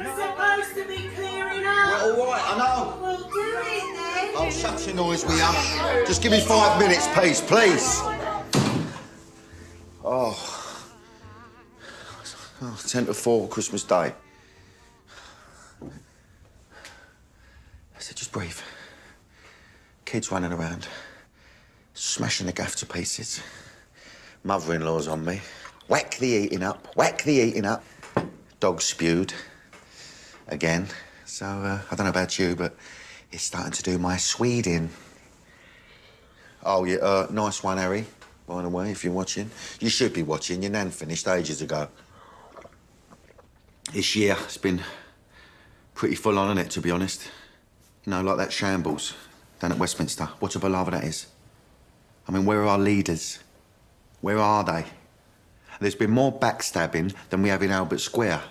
It's supposed to be clearing up. Well, all right, I know. We'll do it then. Oh, shut your noise, will ya? Just give me 5 minutes, please. Oh, 10 to 4, Christmas Day. I said, just breathe. Kids running around, smashing the gaff to pieces. Mother-in-law's on me. Whack the eating up. Dog spewed. Again. So, I don't know about you, but it's starting to do my Sweden. Oh, yeah, nice one, Harry, by the way, if you're watching. You should be watching. Your nan finished ages ago. This year, it's been pretty full on, innit, to be honest. You know, like that shambles down at Westminster. What a palaver that is. I mean, where are our leaders? Where are they? There's been more backstabbing than we have in Albert Square.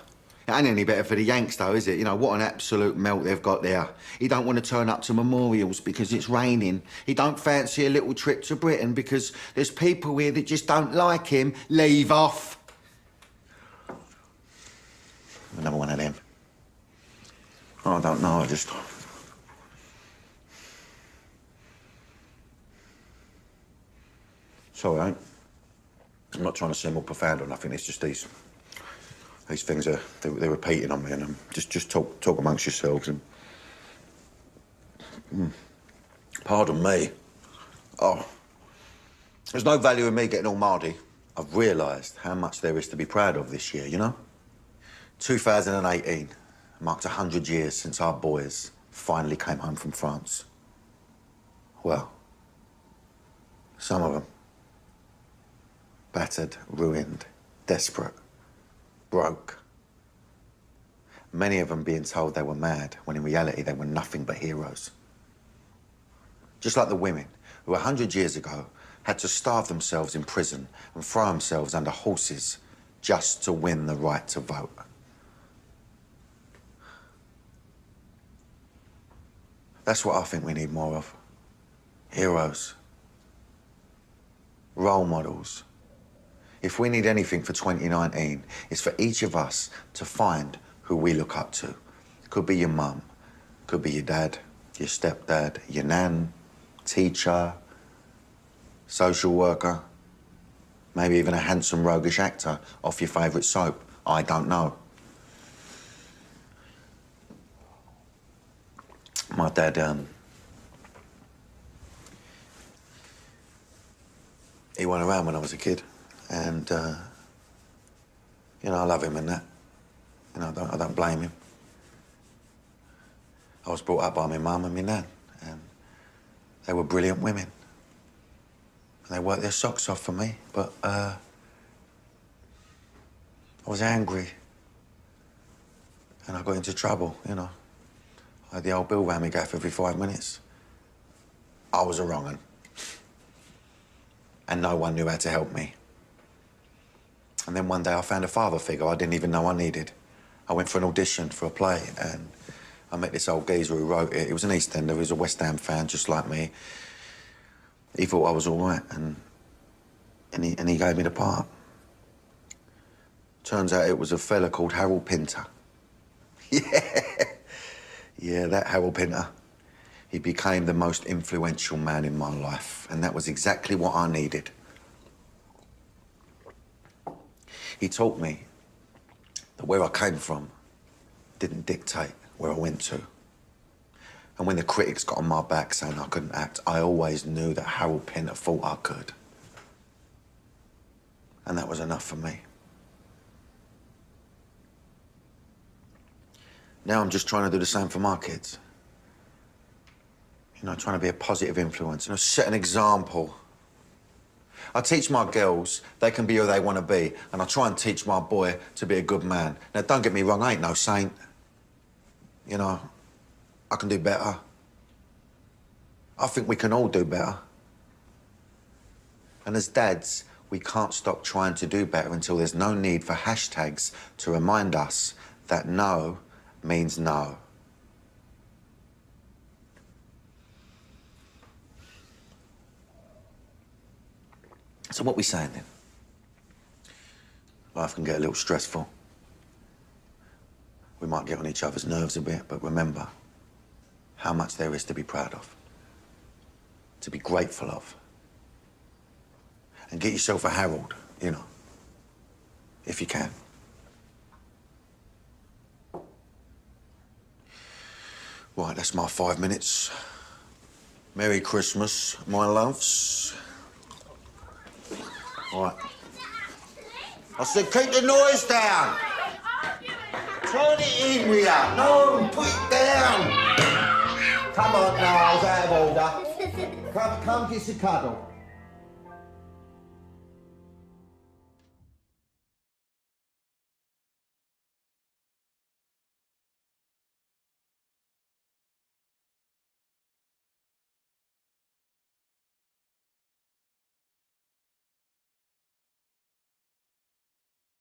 It ain't any better for the Yanks, though, is it? You know, what an absolute melt they've got there. He don't want to turn up to memorials because it's raining. He don't fancy a little trip to Britain because there's people here that just don't like him. Leave off. Another one of them. Oh, I don't know, I just... Sorry, I'm not trying to seem more profound or nothing. It's just these things they're repeating on me, and just talk amongst yourselves and. Pardon me. Oh, there's no value in me getting all mardy. I've realised how much there is to be proud of this year. You know, 2018 marked 100 years since our boys finally came home from France. Well, some of them. Battered, ruined, desperate, broke. Many of them being told they were mad, when in reality they were nothing but heroes. Just like the women, who 100 years ago had to starve themselves in prison and throw themselves under horses just to win the right to vote. That's what I think we need more of. Heroes. Role models. If we need anything for 2019, it's for each of us to find who we look up to. Could be your mum, could be your dad, your stepdad, your nan, teacher, social worker, maybe even a handsome roguish actor off your favourite soap. I don't know. My dad, he went around when I was a kid. And, you know, I love him and that. You know, I don't blame him. I was brought up by my mum and my nan, and they were brilliant women. And they worked their socks off for me, but, I was angry. And I got into trouble, you know. I had the old bill round me gaff every 5 minutes. I was a wrong un. And no one knew how to help me. And then one day I found a father figure I didn't even know I needed. I went for an audition for a play, and I met this old geezer who wrote it. He was an East Ender, he was a West Ham fan, just like me. He thought I was all right, and he gave me the part. Turns out it was a fella called Harold Pinter. Yeah, that Harold Pinter. He became the most influential man in my life, and that was exactly what I needed. He taught me that where I came from didn't dictate where I went to. And when the critics got on my back saying I couldn't act, I always knew that Harold Pinter thought I could. And that was enough for me. Now I'm just trying to do the same for my kids. You know, trying to be a positive influence, you know, set an example. I teach my girls they can be who they want to be, and I try and teach my boy to be a good man. Now, don't get me wrong, I ain't no saint. You know, I can do better. I think we can all do better. And as dads, we can't stop trying to do better until there's no need for hashtags to remind us that no means no. So what we saying then? Life can get a little stressful. We might get on each other's nerves a bit, but remember how much there is to be proud of, to be grateful of. And get yourself a Harold, you know, if you can. Right, that's my 5 minutes. Merry Christmas, my loves. Right. I said keep the noise down. Turn it in, Ria. No, put it down. Come on now, I was out of order. Come kiss a cuddle.